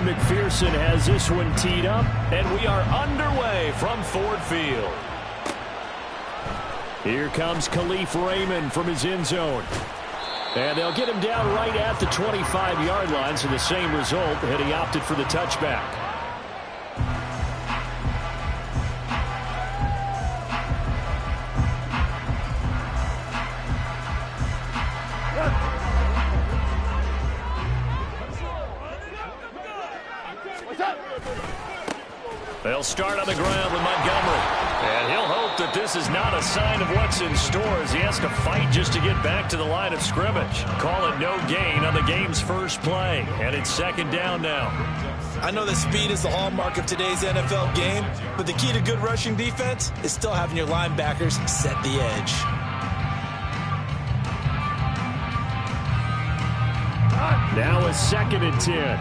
McPherson has this one teed up, and we are underway from Ford Field. Here comes Khalif Raymond from his end zone. And they'll get him down right at the 25-yard line, so the same result, and he opted for the touchback. They'll start on the ground with Montgomery. And he'll hope that this is not a sign of what's in store as he has to fight just to get back to the line of scrimmage. Call it no gain on the game's first play. And it's second down now. I know that speed is the hallmark of today's NFL game, but the key to good rushing defense is still having your linebackers set the edge. Now a 2nd and 10.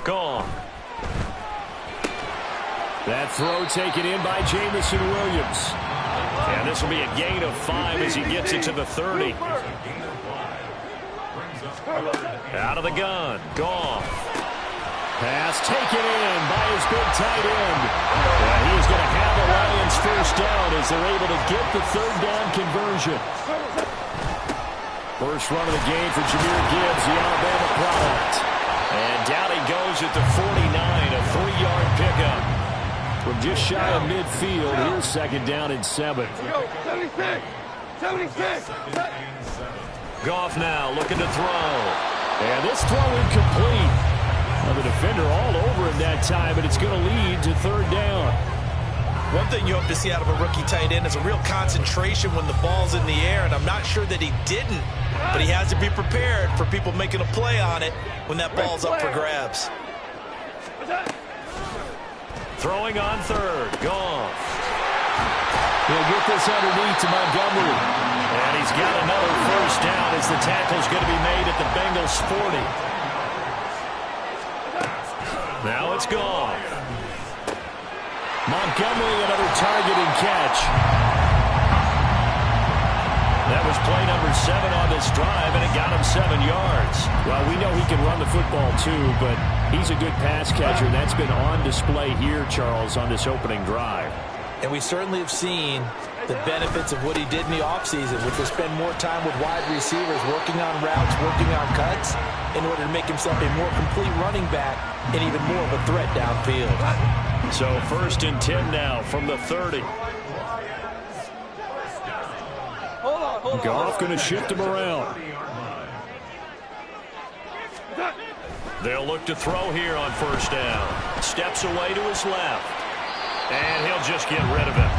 Gone. That throw taken in by Jamison Williams. And this will be a gain of 5 as he gets it to the 30. Out of the gun. Gone. Pass taken in by his big tight end. And he's going to have the Lions first down as they're able to get the 3rd down conversion. First run of the game for Jahmyr Gibbs, the Alabama product. And down he goes at the 49, a 3-yard pickup. From just shy of midfield, here's 2nd down and 7. 76! 76! Goff now looking to throw. And this throw incomplete. Well, the defender all over him that time, but it's going to lead to 3rd down. One thing you hope to see out of a rookie tight end is a real concentration when the ball's in the air, and I'm not sure that he didn't, but he has to be prepared for people making a play on it when that ball's up for grabs. Throwing on 3rd. Goff. He'll get this underneath to Montgomery. And he's got another first down as the tackle's going to be made at the Bengals 40. Now it's Goff. Montgomery, another target and catch. That was play number 7 on this drive, and it got him 7 yards. Well, we know he can run the football too, but he's a good pass catcher, and that's been on display here, Charles, on this opening drive. And we certainly have seen the benefits of what he did in the offseason, which was spend more time with wide receivers, working on routes, working on cuts, in order to make himself a more complete running back and even more of a threat downfield. So 1st and 10 now from the 30. Goff going to shift him around. They'll look to throw here on 1st down. Steps away to his left. And he'll just get rid of it.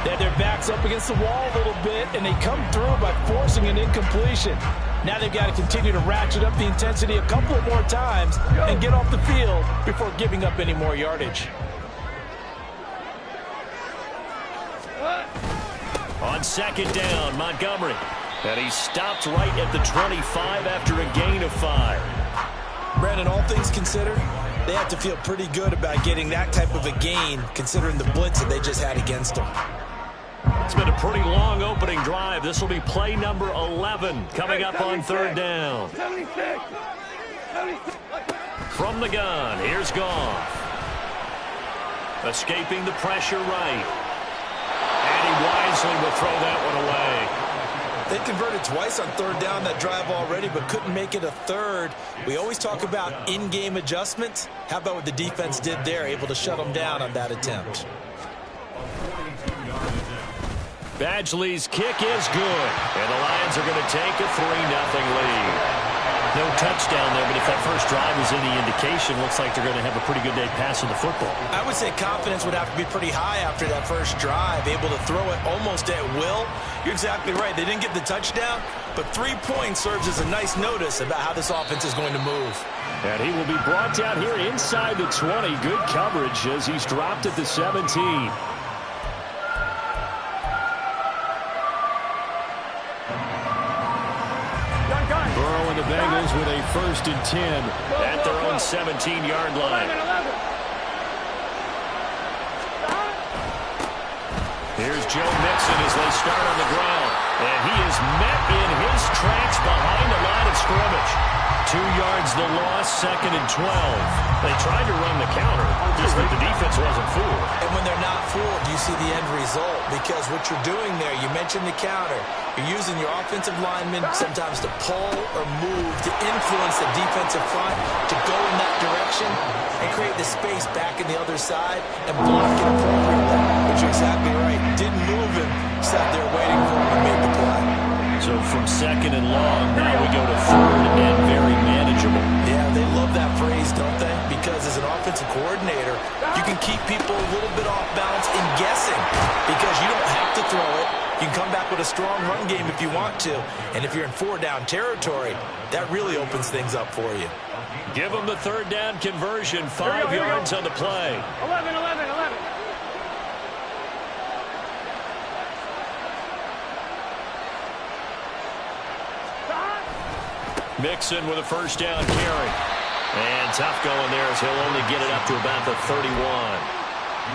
They had their backs up against the wall a little bit, and they come through by forcing an incompletion. Now they've got to continue to ratchet up the intensity a couple of more times and get off the field before giving up any more yardage. On 2nd down, Montgomery. And he stopped right at the 25 after a gain of 5. Brandon, all things considered, they have to feel pretty good about getting that type of a gain considering the blitz that they just had against them. It's been a pretty long opening drive. This will be play number 11 coming up on 3rd down. 76! From the gun, here's Goff. Escaping the pressure right. And he wisely will throw that one away. They converted twice on 3rd down that drive already, but couldn't make it a 3rd. We always talk about in-game adjustments. How about what the defense did there, able to shut them down on that attempt? Badgley's kick is good. And the Lions are going to take a 3-0 lead. No touchdown there, but if that first drive was any indication, looks like they're going to have a pretty good day passing the football. I would say confidence would have to be pretty high after that first drive, able to throw it almost at will. You're exactly right. They didn't get the touchdown, but 3 points serves as a nice notice about how this offense is going to move. And he will be brought down here inside the 20. Good coverage as he's dropped at the 17. Burrow and the Bengals with a 1st and 10 at their own 17-yard line. Here's Joe Mixon as they start on the ground. And he is met in his tracks behind the line of scrimmage. 2 yards the loss, 2nd and 12. They tried to run the counter, just that the defense wasn't fooled. And when they're not fooled, you see the end result. Because what you're doing there, you mentioned the counter. You're using your offensive linemen sometimes to pull or move, to influence the defensive front, to go in that direction, and create the space back in the other side and block it appropriately. But you're exactly right. Didn't move him, sat there waiting for him and made the play. So from 2nd and long, now we go to 3rd and very manageable. Yeah, they love that phrase, don't they? Because as an offensive coordinator, you can keep people a little bit off balance in guessing because you don't have to throw it. You can come back with a strong run game if you want to. And if you're in 4-down territory, that really opens things up for you. Give them the 3rd down conversion, 5 yards on the play. 11, 11, 11. Mixon with a 1st down carry. And tough going there as he'll only get it up to about the 31.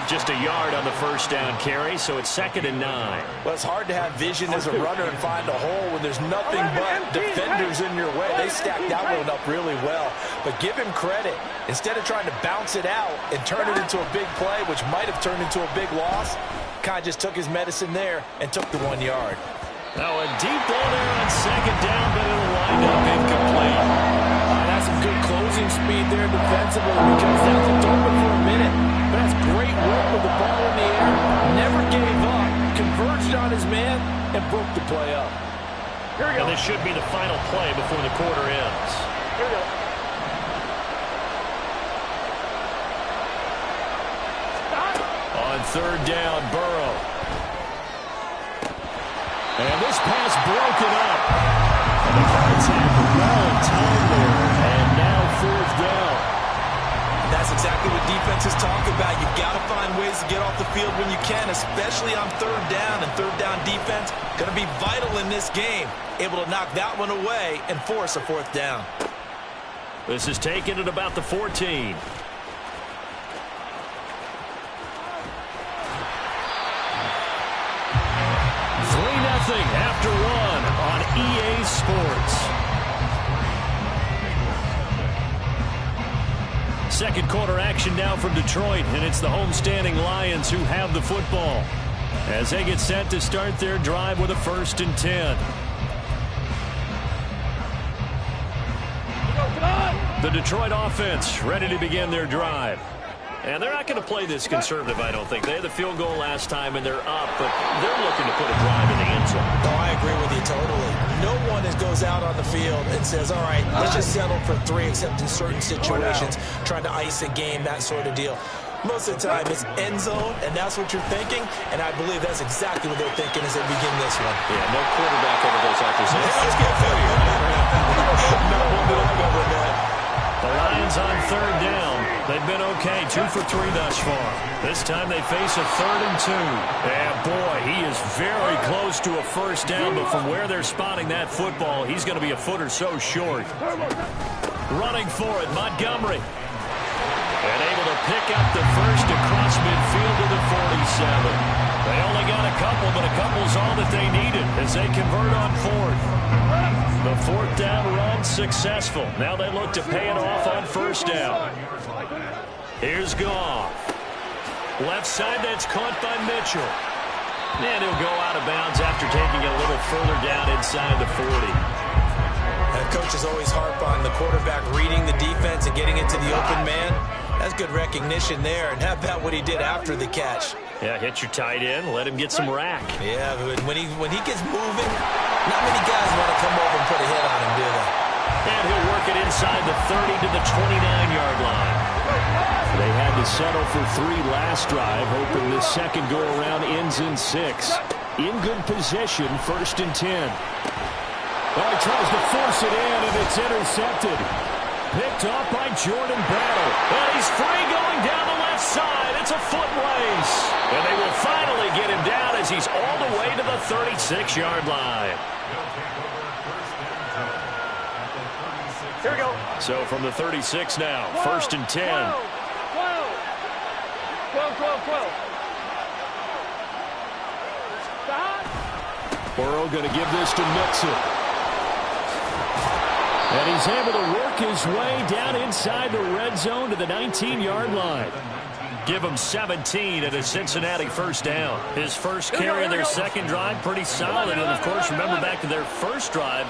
Just a yard on the 1st down carry, so it's 2nd and 9. Well, it's hard to have vision as a runner and find a hole when there's nothing but defenders in your way. They stacked that one up really well. But give him credit. Instead of trying to bounce it out and turn it into a big play, which might have turned into a big loss, kind of just took his medicine there and took the 1 yard. Now a deep ball there on 2nd down, but it'll wind up incomplete. That's some good closing speed there defensively because that looked open for a minute. But that's great work with the ball in the air. Never gave up, converged on his man, and broke the play up. Here we go. And this should be the final play before the quarter ends. Here we go. On 3rd down, Burrow. And this pass broken up. And the Cards have well in time there. And now 4th down. That's exactly what defenses talk about. You've got to find ways to get off the field when you can, especially on 3rd down. And 3rd down defense going to be vital in this game. Able to knock that one away and force a 4th down. This is taken at about the 14. After 1 on EA Sports. 2nd quarter action now from Detroit, and it's the homestanding Lions who have the football as they get set to start their drive with a 1st and 10. The Detroit offense ready to begin their drive. And they're not going to play this conservative, I don't think. They had the field goal last time, and they're up, but they're looking to put a drive in the end zone. Oh, I agree with you totally. No one goes out on the field and says, all right, let's just settle for 3, except in certain situations, trying to ice a game, that sort of deal. Most of the time, it's end zone, and that's what you're thinking, and I believe that's exactly what they're thinking as they begin this one. Yeah, no quarterback ever goes out there saying, let's get failure. Not one that I've ever met. The Lions on 3rd down. They've been okay, 2 for 3 thus far. This time they face a 3rd and 2. And boy, he is very close to a 1st down, but from where they're spotting that football, he's going to be a foot or so short. Running for it, Montgomery. And able to pick up the 1st across midfield to the 47. They only got a couple, but a couple's all that they needed as they convert on 4th. The 4th down run successful. Now they look to pay it off on 1st down. Here's Goff. Left side, that's caught by Mitchell. And he'll go out of bounds after taking it a little further down inside the 40. And coaches always harp on the quarterback reading the defense and getting into the open man. That's good recognition there. And how about what he did after the catch? Yeah, hit your tight end, let him get some rack. Yeah, when he gets moving, not many guys want to come over and put a hit on him, do they? And he'll work it inside the 30 to the 29-yard line. They had to settle for 3 last drive, hoping this second go-around ends in 6. In good position, 1st and 10. Well, he tries to force it in, and it's intercepted. Picked off by Jordan Battle. And he's free going down the left side. It's a foot race. And they will finally get him down as he's all the way to the 36-yard line. Here we go. So from the 36 now, 1st and 10. 12. Burrow going to give this to Mixon. And he's able to work his way down inside the red zone to the 19-yard line. Give him 17 at a Cincinnati first down. His first carry of their second drive, pretty solid. And, of course, remember back to their first drive,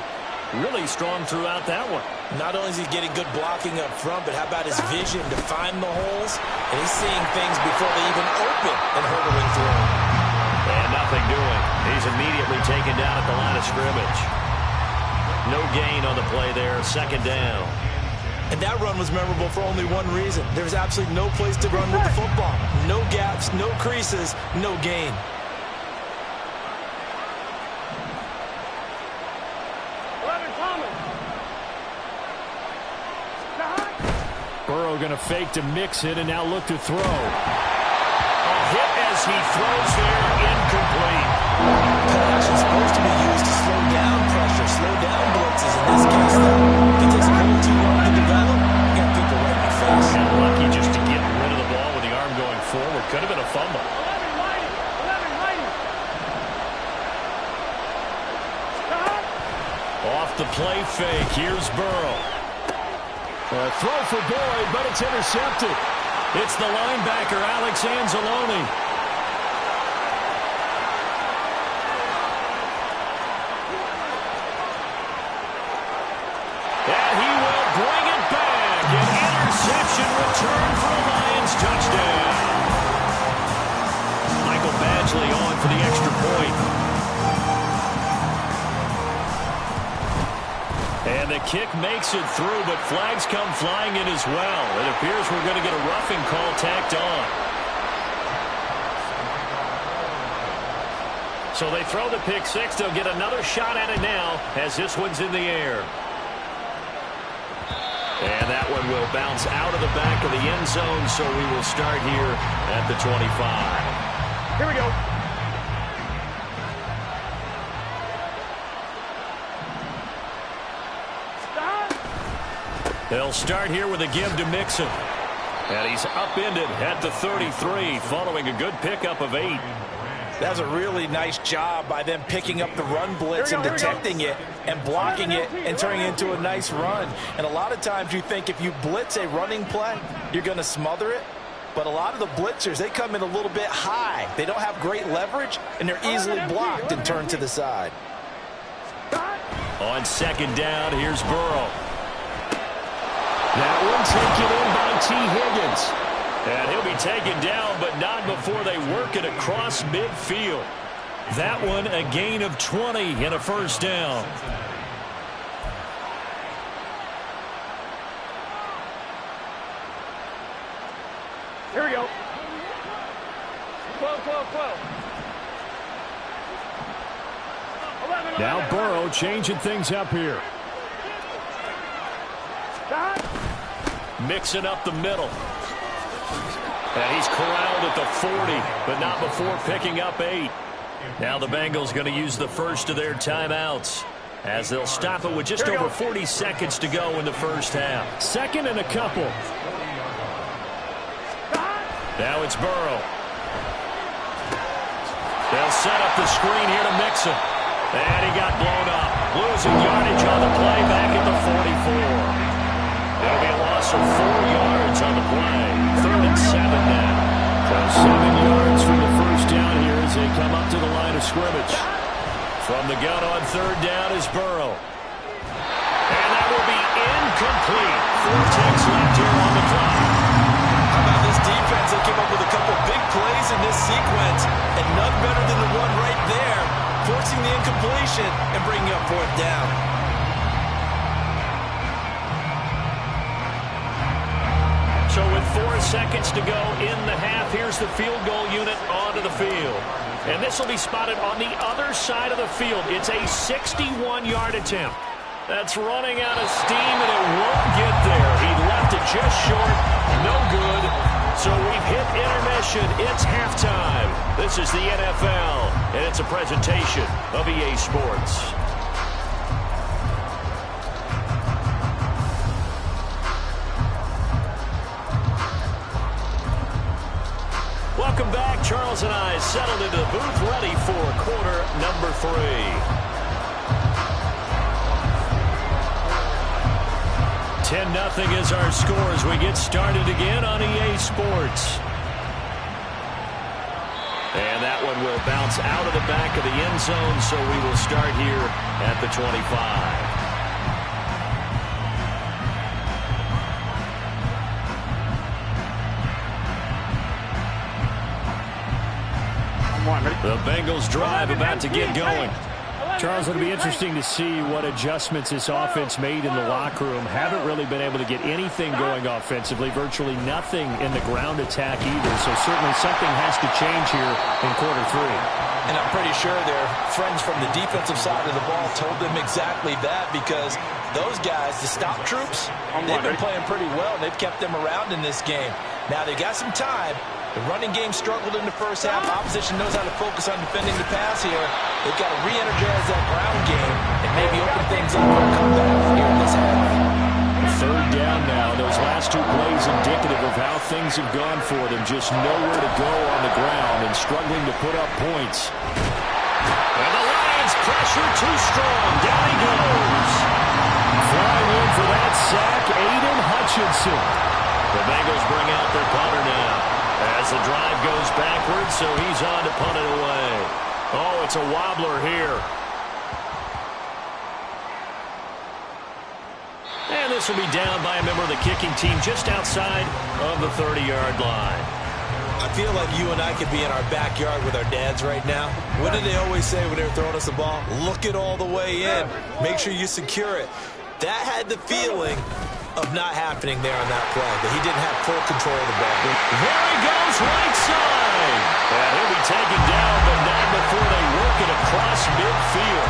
really strong throughout that one. Not only is he getting good blocking up front, but how about his vision to find the holes? And he's seeing things before they even open and hurdling through. And nothing doing. He's immediately taken down at the line of scrimmage. No gain on the play there, second down. And that run was memorable for only one reason. There's absolutely no place to run with the football. No gaps, no creases, no gain. Burrow going to fake to Mixon and now look to throw. A hit as he throws there, incomplete. Pass is supposed to be used to slow down pressure, slow down blitzes. In this case, though, it takes a little too long to develop. You got people right in the face. And lucky just to get rid of the ball with the arm going forward. Could have been a fumble. 11. Off the play fake, here's Burrow. A throw for Boyd, but it's intercepted. It's the linebacker, Alex Anzalone. And he will bring it back. An interception return for a Lions touchdown. Michael Badgley on for the extra point. And the kick makes it through, but flags come flying in as well. It appears we're going to get a roughing call tacked on. So they throw the pick six. They'll get another shot at it now as this one's in the air. And that one will bounce out of the back of the end zone, so we will start here at the 25. Here we go. They'll start here with a give to Mixon. And he's upended at the 33 following a good pickup of 8. That was a really nice job by them picking up the run blitz and detecting it and blocking it and turning it into a nice run. And a lot of times you think if you blitz a running play, you're going to smother it. But a lot of the blitzers, they come in a little bit high. They don't have great leverage, and they're easily blocked and turned to the side. On second down, here's Burrow. That one taken in by T. Higgins. And he'll be taken down, but not before they work it across midfield. That one a gain of 20 and a first down. Here we go. 12, 12, 12. 11, Now Burrow changing things up here. Mixing up the middle. And he's corralled at the 40, but not before picking up 8. Now the Bengals going to use the first of their timeouts as they'll stop it with just over 40 seconds to go in the first half. Second and a couple. Now it's Burrow. They'll set up the screen here to Mixon. And he got blown up. Losing yardage on the play back at the 44. That'll be a loss of 4 yards on the play. 3rd and 7 now. So 7 yards from the first down here as they come up to the line of scrimmage. From the gun on 3rd down is Burrow. And that will be incomplete. 4 ticks left here on the clock. How about this defense? They came up with a couple big plays in this sequence, and none better than the one right there, forcing the incompletion and bringing up 4th down. So with 4 seconds to go in the half, here's the field goal unit onto the field. And this will be spotted on the other side of the field. It's a 61-yard attempt. That's running out of steam, and it won't get there. He left it just short. No good. So we've hit intermission. It's halftime. This is the NFL, and it's a presentation of EA Sports. Welcome back. Charles and I settled into the booth, ready for quarter number 3. 10-0 is our score as we get started again on EA Sports. And that one will bounce out of the back of the end zone, so we will start here at the 25. The Bengals drive about to get going. Charles, it'll be interesting to see what adjustments this offense made in the locker room. Haven't really been able to get anything going offensively, virtually nothing in the ground attack either. So certainly something has to change here in quarter 3. And I'm pretty sure their friends from the defensive side of the ball told them exactly that, because those guys, the stop troops, they've been playing pretty well. They've kept them around in this game. Now they got some time. The running game struggled in the first half. Opposition knows how to focus on defending the pass here. They've got to re-energize that ground game and maybe open things up for a comeback here in this half. Third down now. Those last 2 plays indicative of how things have gone for them. Just nowhere to go on the ground and struggling to put up points. And the Lions pressure too strong. Down he goes. Flying in for that sack, Aiden Hutchinson. The Bengals bring out their punter now. As the drive goes backwards, so he's on to punt it away. Oh, it's a wobbler here. And this will be down by a member of the kicking team just outside of the 30-yard line. I feel like you and I could be in our backyard with our dads right now. What did they always say when they were throwing us the ball? Look it all the way in. Make sure you secure it. That had the feeling of not happening there on that play, but he didn't have full control of the ball. There he goes, right side. And he'll be taken down, but not before they work it across midfield.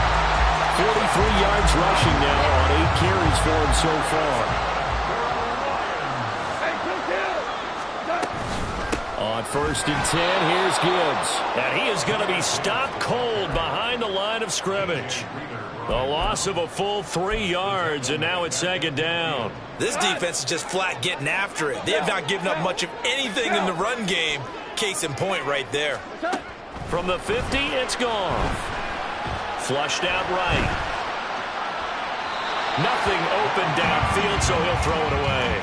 43 yards rushing now on 8 carries for him so far. On 1st and 10, here's Gibbs. And he is going to be stopped cold behind the line of scrimmage. The loss of a full 3 yards, and now it's 2nd down. This defense is just flat getting after it. They have not given up much of anything in the run game. Case in point right there. From the 50, it's gone. Flushed out right. Nothing open downfield, so he'll throw it away.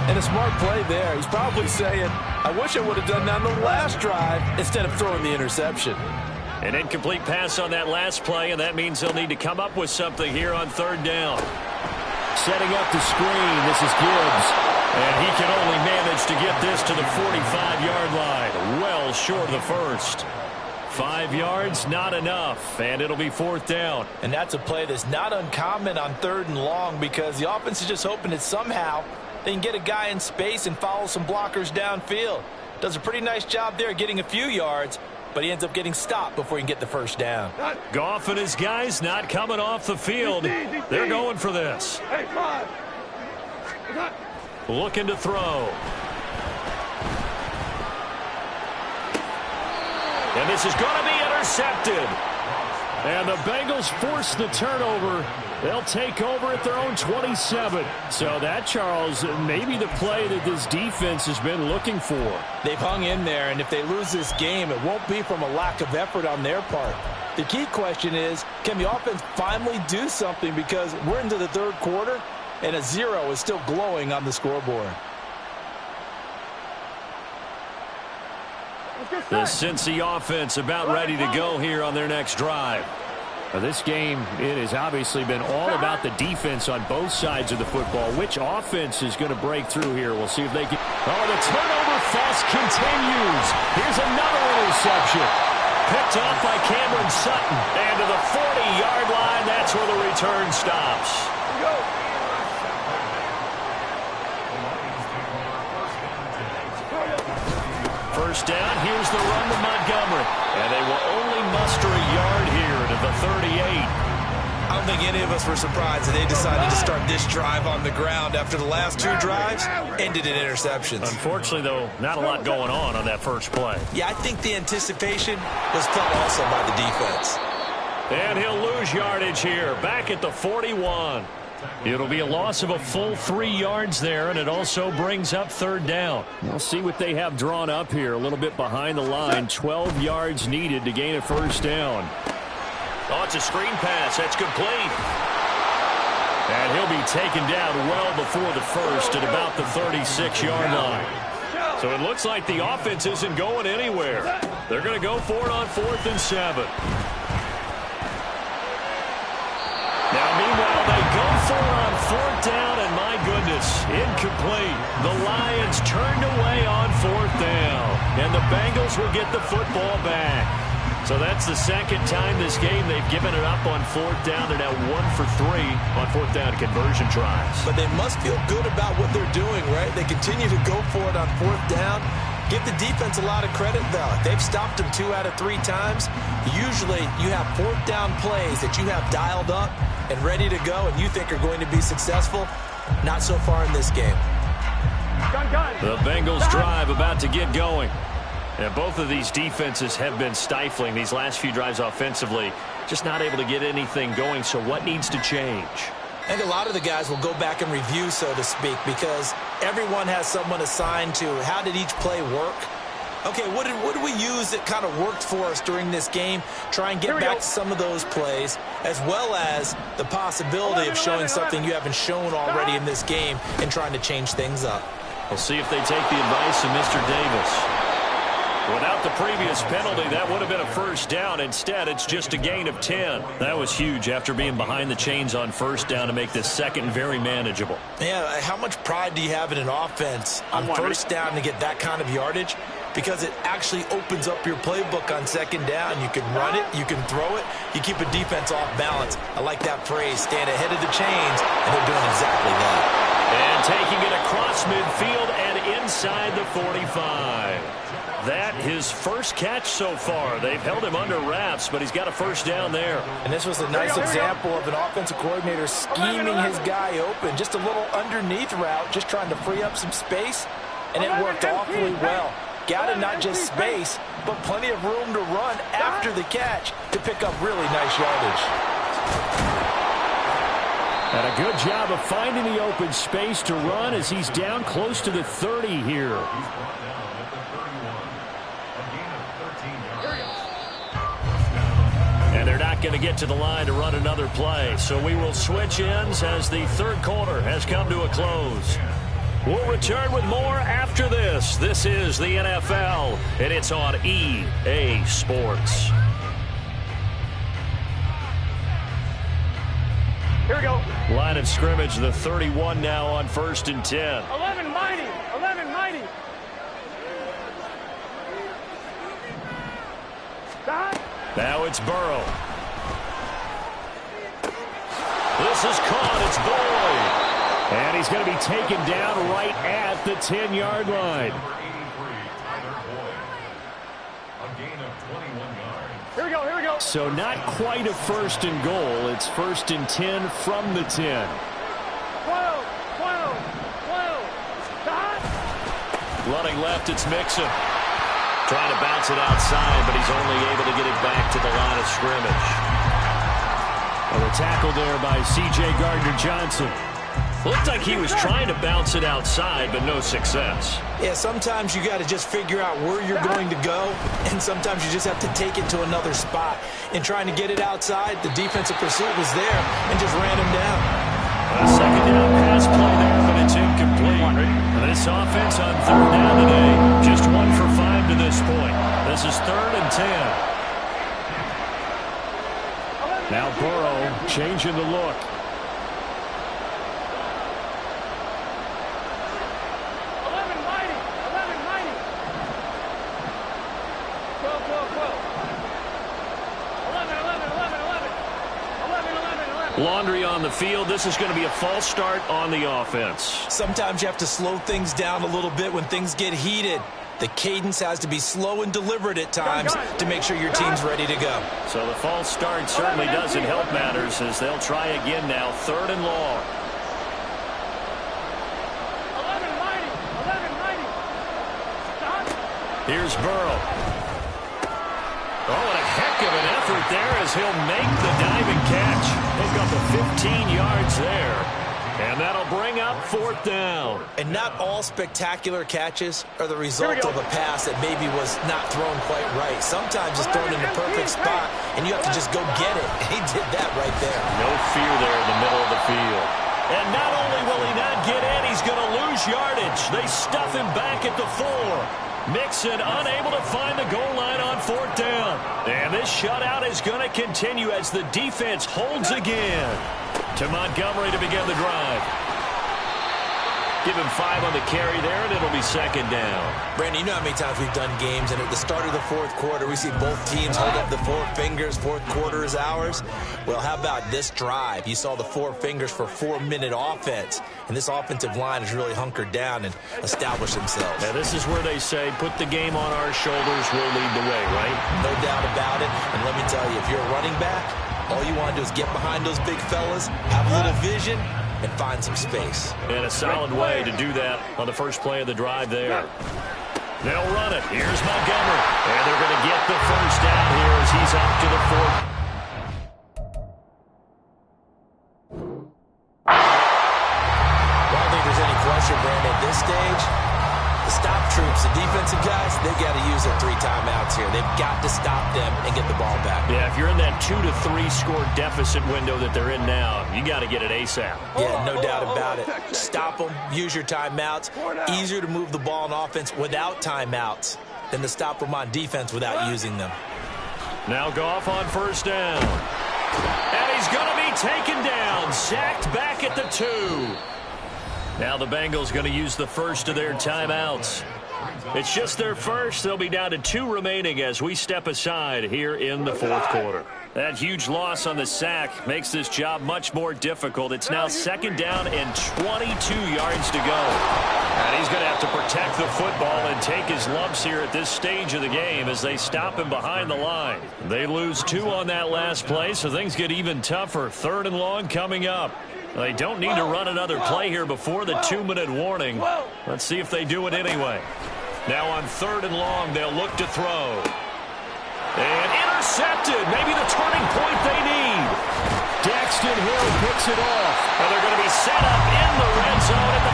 And a smart play there. He's probably saying, I wish I would have done that on the last drive instead of throwing the interception. An incomplete pass on that last play, and that means they'll need to come up with something here on 3rd down. Setting up the screen, this is Gibbs. And he can only manage to get this to the 45-yard line. Well short of the first. 5 yards, not enough, and it'll be 4th down. And that's a play that's not uncommon on 3rd and long, because the offense is just hoping that somehow they can get a guy in space and follow some blockers downfield. Does a pretty nice job there getting a few yards, but he ends up getting stopped before he can get the 1st down. Goff and his guys not coming off the field. They're going for this. Looking to throw. And this is going to be intercepted. And the Bengals force the turnover. They'll take over at their own 27. So that, Charles, maybe the play that this defense has been looking for. They've hung in there, and if they lose this game, it won't be from a lack of effort on their part. The key question is, can the offense finally do something? Because we're into the 3rd quarter, and a 0 is still glowing on the scoreboard. The Cincy offense about ready to go here on their next drive. This game, it has obviously been all about the defense on both sides of the football. Which offense is going to break through here? We'll see if they can. Oh, the turnover fest continues. Here's another interception. Picked off by Cameron Sutton. And to the 40-yard line, that's where the return stops. First down, here's the run to Montgomery. And they will only muster a yard here to the 38. I don't think any of us were surprised that they decided to start this drive on the ground after the last 2 drives ended in interceptions. Unfortunately, though, not a lot going on that first play. Yeah, I think the anticipation was felt also by the defense. And he'll lose yardage here, back at the 41. It'll be a loss of a full 3 yards there, and it also brings up third down. We'll see what they have drawn up here. A little bit behind the line. 12 yards needed to gain a first down. Oh, it's a screen pass. That's complete. And he'll be taken down well before the first at about the 36-yard line. So it looks like the offense isn't going anywhere. They're going to go for it on 4th and 7. Now, meanwhile, they go for it on 4th down, and my goodness, incomplete. The Lions turned away on 4th down, and the Bengals will get the football back. So that's the second time this game they've given it up on 4th down. They're now 1 for 3 on 4th down conversion tries. But they must feel good about what they're doing, right? They continue to go for it on 4th down. Give the defense a lot of credit, though. They've stopped them 2 out of 3 times. Usually, you have 4th down plays that you have dialed up and ready to go and you think are going to be successful. Not so far in this game. The Bengals drive about to get going. And both of these defenses have been stifling these last few drives offensively. Just not able to get anything going. So what needs to change? I think a lot of the guys will go back and review, so to speak, because everyone has someone assigned to how did each play work. Okay, what did we use that kind of worked for us during this game? Try and get back to some of those plays, as well as the possibility of showing something you haven't shown already in this game and trying to change things up. We'll see if they take the advice of Mr. Davis. Without the previous penalty, that would have been a first down. Instead, it's just a gain of 10. That was huge after being behind the chains on first down to make this second very manageable. Yeah, how much pride do you have in an offense on first down to get that kind of yardage? Because it actually opens up your playbook on second down. You can run it, you can throw it, you keep a defense off balance. I like that phrase, stand ahead of the chains, and they're doing exactly that. And taking it across midfield and inside the 45. That his first catch so far. They've held him under wraps, but he's got a first down there. And this was a nice example of an offensive coordinator scheming his guy open. Just a little underneath route, just trying to free up some space, and it worked awfully well. Got him not just space, but plenty of room to run after the catch to pick up really nice yardage. And a good job of finding the open space to run as he's down close to the 30 here. And they're not going to get to the line to run another play. So we will switch ends as the third quarter has come to a close. We'll return with more after this. This is the NFL, and it's on EA Sports. Here we go. Line of scrimmage, the 31 now on 1st and 10. 11 mighty. 11 mighty. Now it's Burrow. This is caught. It's Boyd. And he's going to be taken down right at the 10-yard line. Here we go. Here we go. So not quite a first and goal. It's 1st and 10 from the 10. 12. Running left, it's Mixon. Trying to bounce it outside, but he's only able to get it back to the line of scrimmage. Well, the tackle there by C.J. Gardner-Johnson. Looked like he was trying to bounce it outside, but no success. Yeah, sometimes you got to just figure out where you're going to go, and sometimes you just have to take it to another spot. In trying to get it outside, the defensive pursuit was there and just ran him down. A second down pass play there, but it's incomplete. This offense on third down today, just 1 for 5 to this point. This is 3rd and 10. Now Burrow changing the look. 11 mighty. 12. 11. Laundry on the field. This is going to be a false start on the offense. Sometimes you have to slow things down a little bit when things get heated. The cadence has to be slow and deliberate at times to make sure your team's ready to go. So the false start certainly doesn't help matters as they'll try again now, 3rd and long. 11 mighty. Here's Burrow. Oh, and a heck of an effort there as he'll make the diving catch. Pick up a 15 yards there. And that'll bring up 4th down. And not all spectacular catches are the result of a pass that maybe was not thrown quite right. Sometimes it's thrown in the perfect spot, and you have to just go get it. And he did that right there. No fear there in the middle of the field. And not only will he not get in, he's going to lose yardage. They stuff him back at the 4. Mixon unable to find the goal line on 4th down. And this shutout is going to continue as the defense holds again. To Montgomery to begin the drive. Give him 5 on the carry there, and it'll be 2nd down. Brandon, you know how many times we've done games, and at the start of the 4th quarter, we see both teams hold up the 4 fingers, 4th quarter is ours. Well, how about this drive? You saw the 4 fingers for 4-minute offense, and this offensive line has really hunkered down and established themselves. Now, this is where they say, put the game on our shoulders, we'll lead the way, right? No doubt about it, and let me tell you, if you're a running back, all you want to do is get behind those big fellas, have a little vision, and find some space. And a solid way to do that on the first play of the drive there. They'll run it. Here's Montgomery. And they're going to get the first down here as he's up to the 4. I don't think there's any question, Brandon, at this stage. The stop troops, the defensive guys, they got to use their 3 timeouts here. They've got to stop them and get the ball back. Yeah, if you're in that 2 to 3 score deficit window that they're in now, you got to get it ASAP. Yeah, no doubt about it. Stop them, use your timeouts. Easier to move the ball on offense without timeouts than to stop them on defense without using them. Now Goff on 1st down. And he's going to be taken down, sacked back at the 2. Now the Bengals going to use the first of their timeouts. It's just their first. They'll be down to 2 remaining as we step aside here in the 4th quarter. That huge loss on the sack makes this job much more difficult. It's now 2nd down and 22 yards to go. And he's going to have to protect the football and take his lumps here at this stage of the game as they stop him behind the line. They lose 2 on that last play, so things get even tougher. 3rd and long coming up. They don't need to run another play here before the 2-minute warning. Let's see if they do it anyway. Now on 3rd and long, they'll look to throw. And intercepted. Maybe the turning point they need. Daxton Hill picks it off. And they're going to be set up in the red zone at the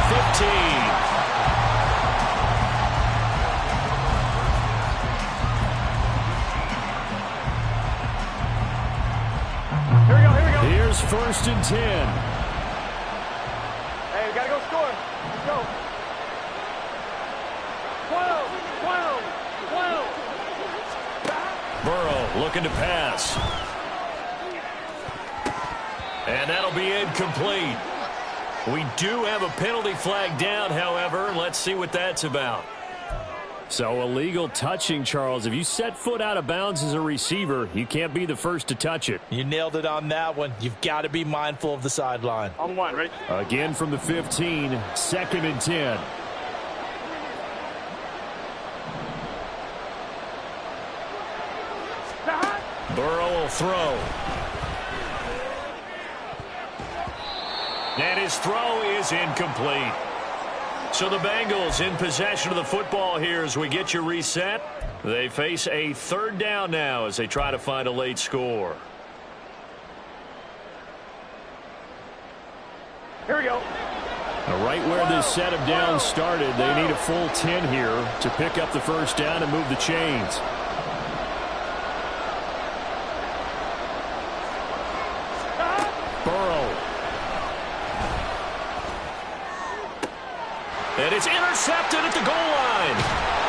Here we go, here we go. Here's 1st and 10. Hey, we got to go score. Let's go. 12, 12, 12. Burrow looking to pass. And that'll be incomplete. We do have a penalty flag down, however. Let's see what that's about. So illegal touching, Charles. If you set foot out of bounds as a receiver, you can't be the first to touch it. You nailed it on that one. You've got to be mindful of the sideline. On 1, ready? Again from the 15, 2nd and 10. Burrow will throw. And his throw is incomplete. So the Bengals in possession of the football here as we get you reset. They face a 3rd down now as they try to find a late score. Here we go. Now right where this set of downs started, they need a full 10 here to pick up the 1st down and move the chains. And it's intercepted at the goal line.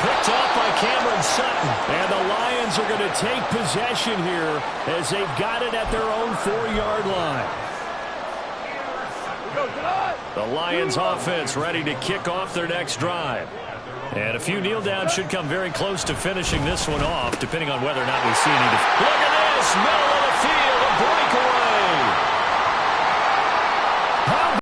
Picked up by Cameron Sutton. And the Lions are going to take possession here as they've got it at their own 4-yard line. The Lions offense ready to kick off their next drive. And a few kneel downs should come very close to finishing this one off, depending on whether or not we see any. Look at this, middle of the field, a breakaway.